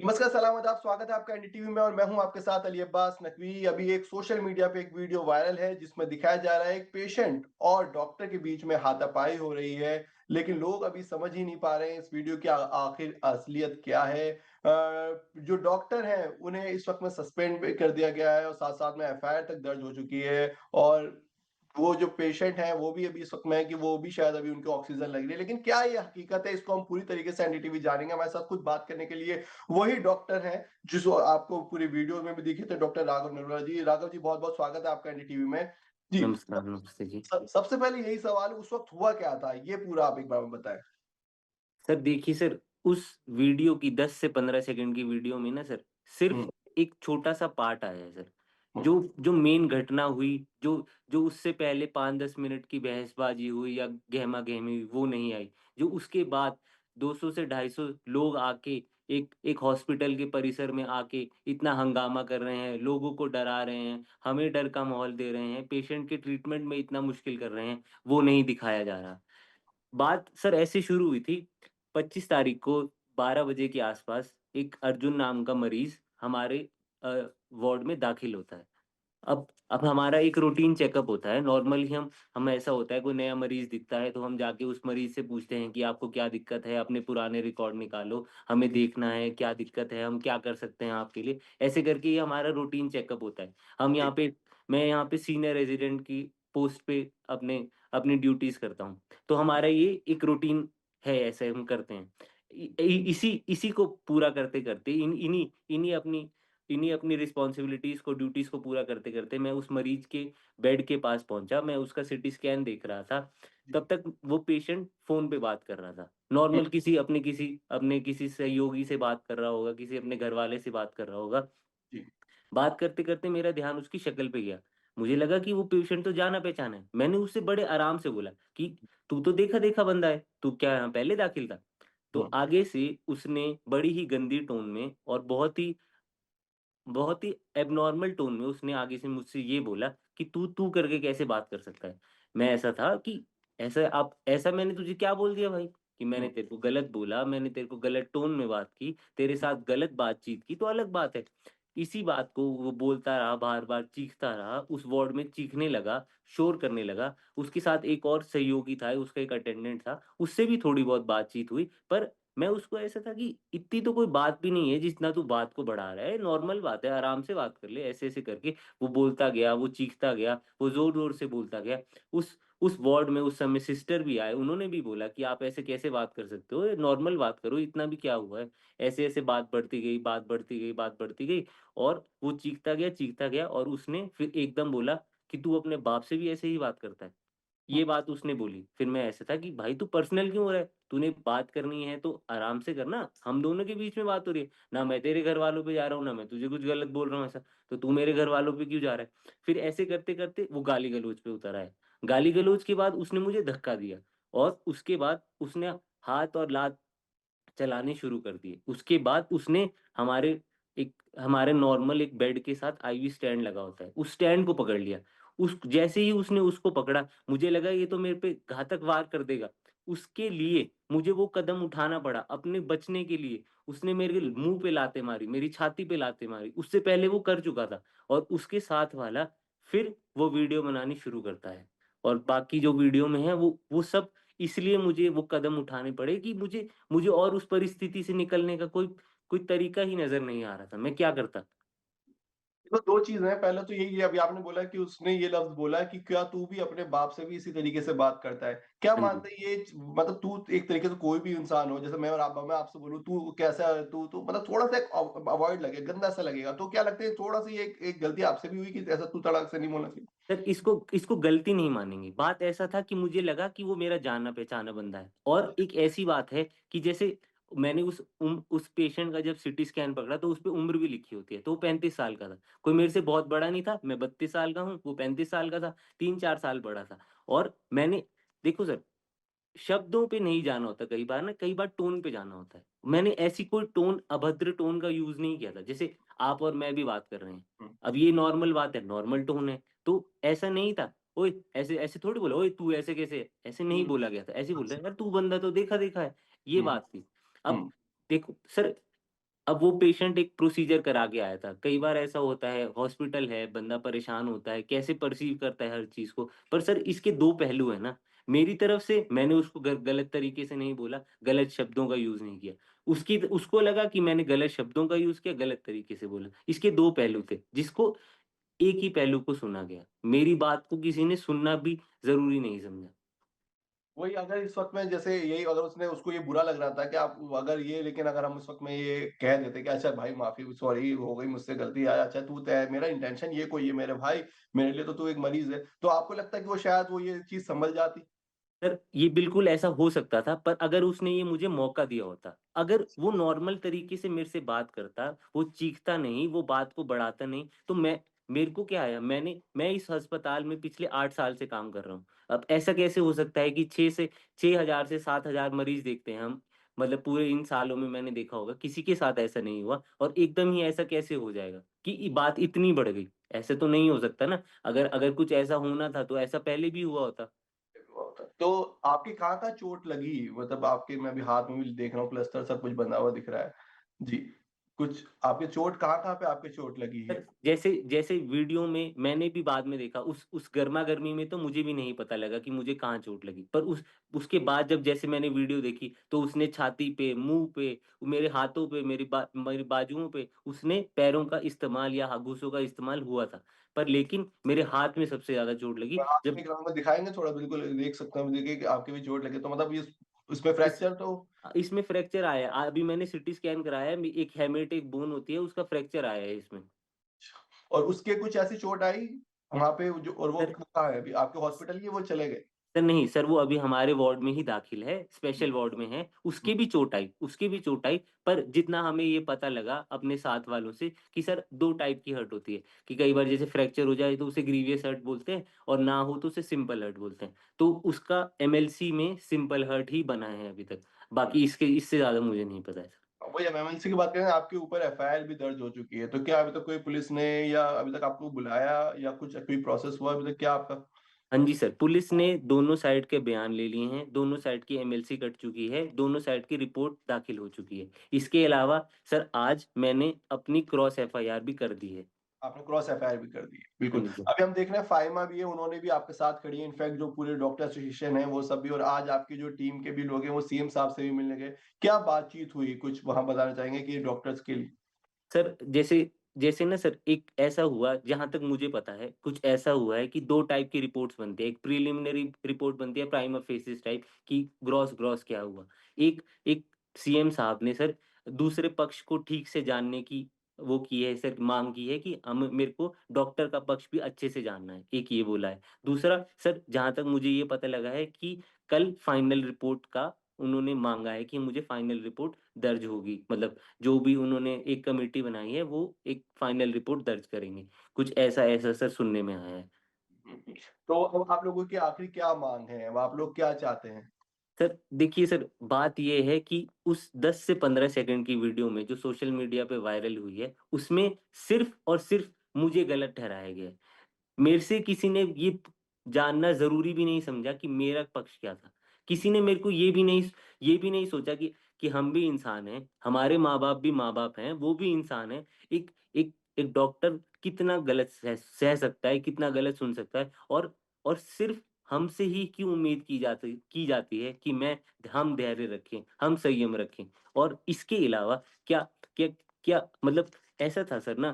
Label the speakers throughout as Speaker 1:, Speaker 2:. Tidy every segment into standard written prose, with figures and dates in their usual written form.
Speaker 1: नमस्कार, सलामत आप स्वागत है आपका एनडीटीवी में और मैं हूं आपके साथ अली अब्बास नकवी। अभी एक सोशल मीडिया पे एक वीडियो वायरल है जिसमें दिखाया जा रहा है एक पेशेंट और डॉक्टर के बीच में हाथापाई हो रही है, लेकिन लोग अभी समझ ही नहीं पा रहे हैं इस वीडियो की आखिर असलियत क्या है। जो डॉक्टर हैं उन्हें इस वक्त में सस्पेंड भी कर दिया गया है और साथ-साथ में एफआईआर तक दर्ज हो चुकी है और वो जो पेशेंट है वो भी अभी इस वक्त में है कि वो भी शायद अभी उनको ऑक्सीजन लग रही है, लेकिन क्या ये हकीकत है इसको हम पूरी तरीके से एनडीटीवी जानेंगे। हमारे साथ खुद बात करने के लिए वही डॉक्टर हैं जिसको आपको पूरी वीडियो में भी दिखे थे, डॉक्टर राघव नरवाला जी। राघव जी, बहुत-बहुत स्वागत है आपका एनडीटीवी में। जी,
Speaker 2: नमस्कार, नमस्ते जी।
Speaker 1: सबसे पहले यही सवाल, उस वक़्त हुआ क्या था? ये पूरा आप एक बार में बताएँ।
Speaker 2: सर देखिए सर, उस वीडियो की 10 से 15 सेकंड की वीडियो में ना सर, सिर्फ़
Speaker 1: हुँ,
Speaker 2: एक छोटा-सा पार्ट आया है सर।
Speaker 1: हुँ,
Speaker 2: जो जो मेन घटना हुई, जो जो उससे पहले 5-10 मिनट की बहसबाजी हुई या गहमा-गहमी हुई, वो नहीं आई। जो उसके बाद 200 से 250 लोग आके एक एक हॉस्पिटल के परिसर में आके इतना हंगामा कर रहे हैं, लोगों को डरा रहे हैं, हमें डर का माहौल दे रहे हैं, पेशेंट के ट्रीटमेंट में इतना मुश्किल कर रहे हैं, वो नहीं दिखाया जा रहा। बात सर ऐसे शुरू हुई थी, 25 तारीख को 12 बजे के आसपास एक अर्जुन नाम का मरीज़ हमारे अ, वार्ड में दाखिल होता है। अब हमारा एक रूटीन चेकअप होता है, नॉर्मली हम ऐसा होता है कोई नया मरीज़ दिखता है तो हम जाके उस मरीज़ से पूछते हैं कि आपको क्या दिक्कत है? अपने पुराने रिकॉर्ड निकालो, हमें देखना है क्या दिक्कत है, हम क्या कर सकते हैं आपके लिए? ऐसे करके ये हमारा रूटीन चेकअप होता है। हम यहाँ
Speaker 1: जी,
Speaker 2: पे मैं यहाँ पे सीनियर रेज़िडेंट की पोस्ट पे अपने अपनी ड्यूटीज़ करता हूँ। तो हमारा ये एक रूटीन है, ऐसे हम करते हैं। इ इ इसी इसी को पूरा करते-करते इन्हीं अपनी रिस्पॉन्सिबिलिटीज़ को, ड्यूटीज़ को पूरा करते-करते मैं उस मरीज़ के बेड के पास पहुँचा, मैं उसका सीटी स्कैन देख रहा था।
Speaker 1: जी,
Speaker 2: तब तक वो पेशेंट फ़ोन पे बात कर रहा था।
Speaker 1: हुँ,
Speaker 2: नॉर्मल अपने किसी सहयोगी से बात कर रहा होगा, किसी अपने घरवाले से बात कर रहा होगा।
Speaker 1: जी,
Speaker 2: बात करते-करते मेरा ध्यान उसकी शक्ल पे गया। मुझे लगा कि वो पेशेंट तो जाना-पहचाना है। मैंने उससे बड़े आराम से बोला कि, "तू तो देखा-देखा बंदा है, तू क्या यहाँ पहले दाखिल था?" तो
Speaker 1: हुँ,
Speaker 2: आगे से उसने बड़ी ही गंदी टोन में और बहुत ही एब्नॉर्मल टोन में उसने आगे से मुझसे ये बोला कि तू करके कैसे बात कर सकता है? मैं ऐसा था कि ऐसा मैंने तुझे क्या बोल दिया भाई? कि मैंने
Speaker 1: हुँ,
Speaker 2: तेरे को गलत बोला, मैंने तेरे को गलत टोन में बात की, तेरे साथ गलत बातचीत की तो अलग बात है। इसी बात को वो बोलता रहा, बार-बार चीखता रहा, उस वार्ड में चीखने लगा, शोर करने लगा। उसके साथ एक और सहयोगी था, उसका एक अटेंडेंट था, उससे भी थोड़ी बहुत बातचीत हुई पर मैं उसको ऐसा था कि इतनी तो कोई बात भी नहीं है जितना तू बात को बढ़ा रहा है, नॉर्मल बात है, आराम से बात कर ले, ऐसे-ऐसे करके वो बोलता गया, वो चीखता गया, वो ज़ोर-ज़ोर से बोलता गया। उस वार्ड में उस समय सिस्टर भी आए, उन्होंने भी बोला कि आप ऐसे कैसे बात कर सकते हो? ये नॉर्मल बात करो, इतना भी क्या हुआ है? ऐसे-ऐसे बात बढ़ती गई, बात बढ़ती गई, बात बढ़ती गई और वो चीखता गया और उसने फिर एकदम बोला कि तू अपने बाप से भी ऐसे ही बात करता है?
Speaker 1: हुँ,
Speaker 2: ये बात उसने बोली। फिर मैं ऐसे था कि भाई तू पर्सनल क्यों हो रहा है? तूने बात करनी है तो आराम से करना, हम दोनों के बीच में बात हो रही है। ना मैं तेरे घरवालों पे जा रहा हूँ, ना मैं तुझे कुछ गलत बोल रहा हूँ ऐसा, तो तू मेरे घरवालों पे क्यों जा रहा है? फिर ऐसे करते-करते वो गाली-गलौज पे उतर आए। गाली-गलौज के बाद उसने मुझे धक्का दिया और उसके बाद उसने हाथ और लात चलाने शुरू कर दिए। उसके बाद उसने हमारे हमारे नॉर्मल एक बेड के साथ आईवी स्टैंड लगा होता है, उस स्टैंड को पकड़ लिया। उस जैसे ही उसने उसको पकड़ा, मुझे लगा ये तो मेरे पे घातक वार कर देगा। उसके लिए मुझे वो कदम उठाना पड़ा अपने बचने के लिए। उसने मेरे मुँह पे लातें मारी, मेरी छाती पे लातें मारी। उससे पहले वो कर चुका था और उसके साथ वाला फिर वो वीडियो बनानी शुरू करता है। और बाकी जो वीडियो में है वो सब इसलिए मुझे वो कदम उठाने पड़े कि मुझे मुझे और उस परिस्थिति से निकलने का कोई कोई तरीका ही नज़र नहीं आ रहा था, मैं क्या करता?
Speaker 1: तो 2 चीज़ें हैं, पहले तो यही है, अभी आपने बोला कि उसने ये लफ्ज़ बोला कि क्या तू भी अपने बाप से भी इसी तरीके से बात करता है? क्या
Speaker 2: हाँ जी।
Speaker 1: मानते हैं ये मतलब तू एक तरीके से कोई भी इंसान हो, जैसे मैं आपसे बोलूँ तू कैसा है? तू मतलब थोड़ा-सा एक अवॉइड लगे, गंदा सा लगेगा, तो क्या लगता है थोड़ा-सी एक एक गलती आपसे भी हुई कि ऐसा तू तड़ाक से नहीं बोलना चाहिए?
Speaker 2: सर इसको गलती नहीं मानेंगे। बात ऐसा था कि मुझे लगा कि वो मेरा जाना-पहचाना बंदा है और एक ऐसी बात है कि जैसे मैंने उस पेशेंट का जब सीटी स्कैन पकड़ा तो उसपे उम्र भी लिखी होती है, तो वो 35 साल का था। कोई मेरे से बहुत बड़ा नहीं था, मैं 32 साल का हूँ, वो 35 साल का था, 3-4 साल बड़ा था और मैंने देखो सर शब्दों पे नहीं जाना होता कई बार ना, कई बार टोन पे जाना होता है। मैंने ऐसी कोई टोन अभद्र टोन का यूज़ नहीं किया था। जैसे आप और मैं भी बात कर रहे हैं।
Speaker 1: हुँ,
Speaker 2: अब ये नॉर्मल बात है, नॉर्मल टोन है। तो ऐसा नहीं था, "ओए! ऐसे ऐसे थोड़ी बोला, ओए तू ऐसे कैसे?" ऐसे नहीं
Speaker 1: हुँ,
Speaker 2: बोला गया था। ऐसे ही बोल रहे
Speaker 1: अच्छा,
Speaker 2: हैं, "यार तू बंदा तो देखा-देखा है।" ये
Speaker 1: हुँ,
Speaker 2: बात थी। अब
Speaker 1: हुँ,
Speaker 2: देखो सर अब वो पेशेंट एक प्रोसीजर करा के आया था। कई बार ऐसा होता है, हॉस्पिटल है, बंदा परेशान होता है, कैसे परसीव करता है हर चीज़ को। पर सर इसके 2 पहलू हैं ना। मेरी तरफ से मैंने उसको गलत तरीके से नहीं बोला, गलत शब्दों का यूज़ नहीं किया। उसको लगा कि मैंने गलत शब्दों का यूज़ किया, गलत तरीके से बोला। इसके 2 पहलू थे, जिसको एक ही पहलू को सुना गया। मेरी बात को किसी ने सुनना भी ज़रूरी नहीं समझा।
Speaker 1: वही अगर इस वक़्त में जैसे यही अगर उसने उसको ये बुरा लग रहा था कि आप अगर ये लेकिन अगर हम उस वक़्त में ये कह देते कि अच्छा भाई माफ़ी सॉरी हो गई मुझसे गलती अच्छा तू तय मेरा इंटेंशन ये कोई है मेरे भाई, मेरे लिए तो तू एक मरीज़ है। तो आपको लगता है कि वो शायद वो ये चीज़ सँभल जाती?
Speaker 2: सर, ये बिल्कुल ऐसा हो सकता था, पर अगर उसने ये मुझे मौका दिया होता, अगर वो नॉर्मल तरीके से मेरे से बात करता, वो चीखता नहीं, वो बात को बढ़ाता नहीं, तो मेरे को क्या आया? मैं इस अस्पताल में पिछले 8 साल से काम कर रहा हूँ। अब ऐसा कैसे हो सकता है कि 6,000 से 7,000 मरीज़ देखते हैं हम, मतलब पूरे इन सालों में मैंने देखा होगा, किसी के साथ ऐसा नहीं हुआ और एकदम ही ऐसा कैसे हो जाएगा कि बात इतनी बढ़ गई? ऐसे तो नहीं हो सकता ना, अगर अगर कुछ ऐसा होना था, तो ऐसा पहले भी हुआ होता।
Speaker 1: तो आपकी कहाँ-कहाँ चोट लगी? मतलब आपके मैं अभी हाथ में भी देख रहा हूँ प्लास्टर सब कुछ बंधा हुआ दिख रहा है। जी, कुछ आपकी चोट कहाँ-कहाँ पे आपकी चोट लगी है?
Speaker 2: सर, जैसे जैसे वीडियो में मैंने भी बाद में देखा, उस गरमा-गर्मी में तो मुझे भी नहीं पता लगा कि मुझे कहाँ चोट लगी। पर उसके बाद जब जैसे मैंने वीडियो देखी, तो उसने छाती पे, मुँह पे, मेरे हाथों पे, मेरी बाजुओं पे, उसने पैरों का इस्तेमाल या घूँसों का इस्तेमाल हुआ था। पर लेकिन मेरे हाथ में सबसे ज़्यादा चोट लगी,
Speaker 1: तो आप
Speaker 2: जब
Speaker 1: एक राउंड में दिखाएँगे थोड़ा बिल्कुल देख सकता हूँ देखिए कि आपकी भी चोट लगी तो मतलब ये उसमें
Speaker 2: इस
Speaker 1: फ्रैक्चर तो
Speaker 2: इसमें फ्रैक्चर आया है। अभी मैंने सीटी स्कैन कराया है, एक हेमेटिक बोन होती है, उसका फ्रैक्चर आया है इसमें।
Speaker 1: और उसके कुछ ऐसी चोट आई वहाँ पे जो और वो
Speaker 2: सर
Speaker 1: कहाँ है अभी? आपके हॉस्पिटल ही है वो चले गए?
Speaker 2: सर नहीं, सर वो अभी हमारे वार्ड में ही दाखिल है,
Speaker 1: हुँ,
Speaker 2: स्पेशल वार्ड में है।
Speaker 1: हुँ।
Speaker 2: उसकी भी चोट आई, पर जितना हमें ये पता लगा अपने साथ वालों से कि सर 2 टाइप की हर्ट होती है, कि कई बार जैसे फ्रैक्चर हो जाए तो उसे ग्रीवियस हर्ट बोलते हैं और ना हो तो उसे सिंपल हर्ट बोलते हैं। तो उसका एमएलसी में सिंपल हर्ट ही बना है अभी तक। बाकी इससे ज़्यादा मुझे नहीं पता है।
Speaker 1: वही अब एमएनसी की बात करें आपके ऊपर एफआईआर भी दर्ज हो चुकी है। तो क्या अभी तक कोई पुलिस ने या अभी तक आपको बुलाया या कुछ कोई प्रोसेस हुआ अभी तक क्या आपका?
Speaker 2: हाँ जी सर, पुलिस ने दोनों साइड के बयान ले लिए हैं, दोनों साइड की एमएलसी कट चुकी है, दोनों साइड की रिपोर्ट दाखिल हो चुकी है। इसके अलावा सर आज मैंने अपनी क्रॉस एफआईआर भी कर दी है।
Speaker 1: आपने क्रॉस एफआईआर भी कर दी है,
Speaker 2: हाँ
Speaker 1: बिल्कुल।
Speaker 2: जी सर।
Speaker 1: अभी हम देख रहे हैं फाइमा भी है, उन्होंने भी आपके साथ खड़ी है, इनफैक्ट जो पूरे डॉक्टर एसोसिएशन है वो सब भी और आज आपकी जो टीम के भी लोग हैं वो सीएम साहब से भी मिलने गए। क्या बातचीत हुई? कुछ वहाँ बताना चाहेंगे कि डॉक्टर्स के लिए?
Speaker 2: सर जैसे जैसे ना सर एक ऐसा हुआ जहाँ तक मुझे पता है, कुछ ऐसा हुआ है कि 2 टाइप की रिपोर्ट्स बनती है। एक प्रिलिमिनरी रिपोर्ट बनती है प्राइमा फेसिस टाइप कि ग्रॉस ग्रॉस क्या हुआ। एक एक सीएम साहब ने सर दूसरे पक्ष को ठीक से जानने की वो की है सर, माँग की है कि मेरे को डॉक्टर का पक्ष भी अच्छे से जानना है, एक ये बोला है। दूसरा सर जहाँ तक मुझे ये पता लगा है कि कल फाइनल रिपोर्ट का उन्होंने माँगा है कि मुझे फाइनल रिपोर्ट दर्ज होगी। मतलब जो भी उन्होंने एक कमेटी बनाई है, वो एक फाइनल रिपोर्ट दर्ज करेंगे। कुछ ऐसा सर सुनने में आया है।
Speaker 1: तो अब आप लोगों की आखिर क्या माँग है? अब आप लोग क्या चाहते हैं?
Speaker 2: सर देखिए सर, बात ये है कि उस 10 से 15 सेकंड की वीडियो में जो सोशल मीडिया पे वायरल हुई है, उसमें सिर्फ़ और सिर्फ़ मुझे गलत ठहराया गया है। मेरे से किसी ने ये जानना ज़रूरी भी नहीं समझा कि मेरा पक्ष क्या था। किसी ने मेरे को ये भी नहीं सोचा कि हम भी इंसान हैं, हमारे माँ-बाप भी माँ-बाप हैं, वो भी इंसान हैं। एक एक एक डॉक्टर कितना गलत सह सकता है, कितना गलत सुन सकता है और सिर्फ़ हमसे ही क्यों उम्मीद की जाती है कि हम धैर्य रखें, हम संयम रखें। और इसके अलावा क्या क्या क्या मतलब ऐसा था सर ना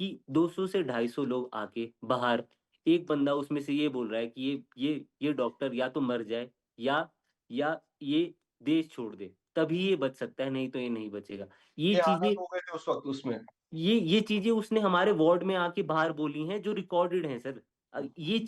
Speaker 2: कि 200 से 250 लोग आके बाहर, एक बंदा उसमें से ये बोल रहा है कि ये डॉक्टर या तो मर जाए या या ये देश छोड़ दे, तभी ये बच सकता है, नहीं तो ये नहीं बचेगा। ये
Speaker 1: ये हालात
Speaker 2: चीज़ें
Speaker 1: हो गए थे उस वक़्त उसमें।
Speaker 2: ये चीज़ें उसने हमारे वार्ड में आके बाहर बोली हैं जो रिकॉर्डेड हैं सर। ये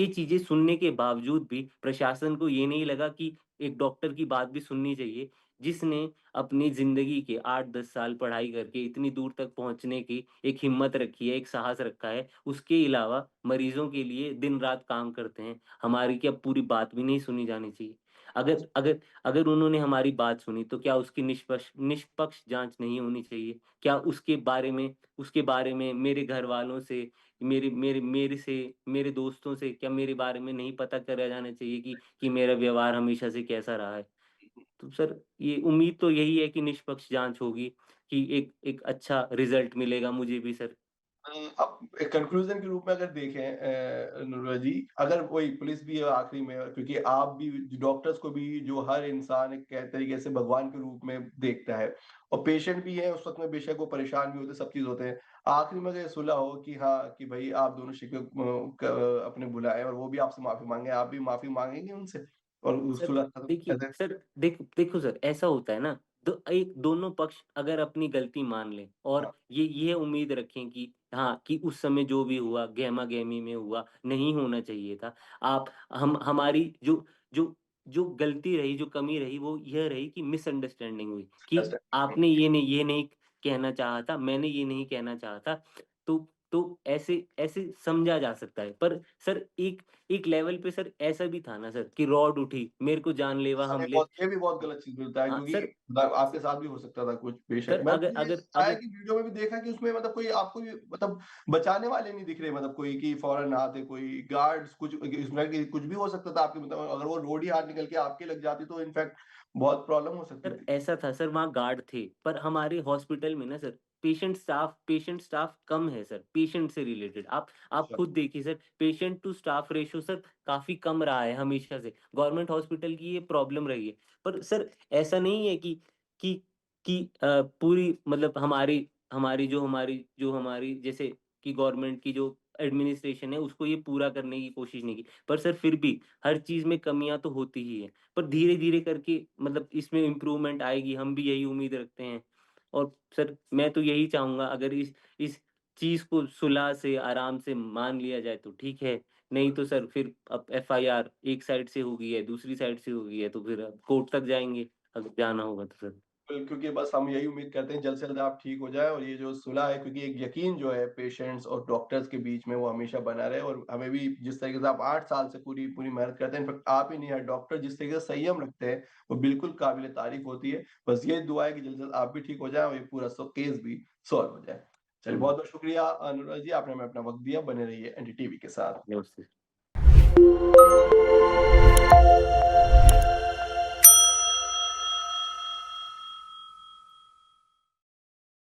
Speaker 2: चीज़ें सुनने के बावजूद भी प्रशासन को ये नहीं लगा कि एक डॉक्टर की बात भी सुननी चाहिए, जिसने अपनी ज़िंदगी के 8-10 साल पढ़ाई करके इतनी दूर तक पहुँचने की एक हिम्मत रखी है, एक साहस रखा है। उसके अलावा मरीज़ों के लिए दिन-रात काम करते हैं। हमारी क्या पूरी बात भी नहीं सुनी जानी चाहिए? अगर अगर अगर उन्होंने हमारी बात सुनी तो क्या उसकी निष्पक्ष जाँच नहीं होनी चाहिए? क्या उसके बारे में मेरे घरवालों से, मेरे दोस्तों से क्या मेरे बारे में नहीं पता करा जाना चाहिए कि मेरा व्यवहार हमेशा से कैसा रहा है? तो सर ये उम्मीद तो यही है कि निष्पक्ष जाँच होगी, कि एक एक अच्छा रिज़ल्ट मिलेगा मुझे भी सर।
Speaker 1: अब एक कंक्लूज़न के रूप में अगर देखें नुरवा जी, अगर वही पुलिस भी है आखिरी में, क्योंकि आप भी डॉक्टर्स को भी जो हर इंसान एक तरीके से भगवान के रूप में देखता है, और पेशेंट भी है उस वक़्त में, बेशक वो परेशान भी होते हैं, सब चीज़ होते हैं। आखिरी में अगर ये सुलह हो कि हाँ, कि भई आप दोनों शिकवे अपने भुलाएँ और वो भी आपसे माफ़ी माँगे, आप भी माफ़ी माँगेंगे उनसे? और उस
Speaker 2: सर
Speaker 1: सुलह खत्म
Speaker 2: देखिए,
Speaker 1: ऐसे
Speaker 2: सर देखो सर, ऐसा होता है ना, तो एक दोनों पक्ष अगर अपनी गलती मान लें और
Speaker 1: हाँ,
Speaker 2: ये उम्मीद रखें कि हाँ, कि उस समय जो भी हुआ गहमा-गहमी में हुआ, नहीं होना चाहिए था। आप हम हमारी जो जो जो गलती रही, जो कमी रही, वो यह रही कि मिसअंडरस्टैंडिंग हुई कि
Speaker 1: अंडरस्टैंड।
Speaker 2: आपने ये नहीं कहना चाहा था, मैंने ये नहीं कहना चाहा था। तो ऐसे ऐसे समझा जा सकता है। पर सर एक एक लेवल पे सर ऐसा भी था ना सर कि रॉड उठी, मेरे को जानलेवा
Speaker 1: हाँ,
Speaker 2: हमले।
Speaker 1: ये भी बहुत गलत चीज़ मिलता है,
Speaker 2: हाँ,
Speaker 1: क्योंकि
Speaker 2: सर
Speaker 1: आपके साथ भी हो सकता था कुछ, बेशक।
Speaker 2: सर
Speaker 1: मैंने
Speaker 2: अगर
Speaker 1: ये
Speaker 2: अगर
Speaker 1: आया
Speaker 2: अगर
Speaker 1: कि वीडियो में भी देखा कि उसमें मतलब कोई आपको भी मतलब बचाने वाले नहीं दिख रहे, मतलब कोई कि फौरन आते, कोई गार्ड्स कुछ, इसमें कि कुछ भी हो सकता था आपके, मतलब अगर वो रोड ही हाथ निकल के आपके लग जाती तो इनफैक्ट बहुत प्रॉब्लम हो सकती
Speaker 2: सर
Speaker 1: थी।
Speaker 2: ऐसा था सर, वहाँ गार्ड थे, पर हमारे हॉस्पिटल में ना सर पेशेंट स्टाफ कम है सर, पेशेंट से रिलेटेड। आप
Speaker 1: अच्छा,
Speaker 2: खुद देखिए sir, patient to staff ratio sir काफ़ी कम रहा है हमेशा से। गवर्नमेंट हॉस्पिटल की ये प्रॉब्लम रही है। पर सर ऐसा नहीं है कि पूरी मतलब हमारी जैसे कि गवर्नमेंट की जो एडमिनिस्ट्रेशन है उसको ये पूरा करने की कोशिश नहीं की। पर सर फिर भी हर चीज़ में कमियाँ तो होती ही हैं। पर धीरे-धीरे करके मतलब इसमें इम्प्रूवमेंट आएगी, हम भी यही उम्मीद रखते हैं। और सर मैं तो यही चाहूँगा, अगर इस चीज़ को सुलह से, आराम से मान लिया जाए तो ठीक है, नहीं तो सर फिर अब एफआईआर एक साइड से हो गई है, दूसरी साइड से हो गई है, तो फिर अब कोर्ट तक जाएँगे, अगर जाना होगा तो सर।
Speaker 1: क्योंकि बस हम यही उम्मीद करते हैं जल्द से जल्द आप ठीक हो जाएँ, और ये जो सुलह है, क्योंकि एक यकीन जो है पेशेंट्स और डॉक्टर्स के बीच में, वो हमेशा बना रहे, और हमें भी जिस तरीके से आप 8 साल से पूरी पूरी मेहनत करते हैं, इनफैक्ट आप ही नहीं हर डॉक्टर जिस तरीके से संयम रखते हैं, वो बिल्कुल काबिल तारीफ़ होती है। बस यही दुआ है कि जल्द से जल्द आप भी ठीक हो जाएँ और ये पूरा केस भी सॉल्व हो जाए। चलिए,
Speaker 2: हुँ,
Speaker 1: बहुत-बहुत शुक्रिया अनुराग जी, आपने हमें अपना वक़्त दिया। बने रहिए एनडीटीवी के साथ।
Speaker 2: नमस्ते।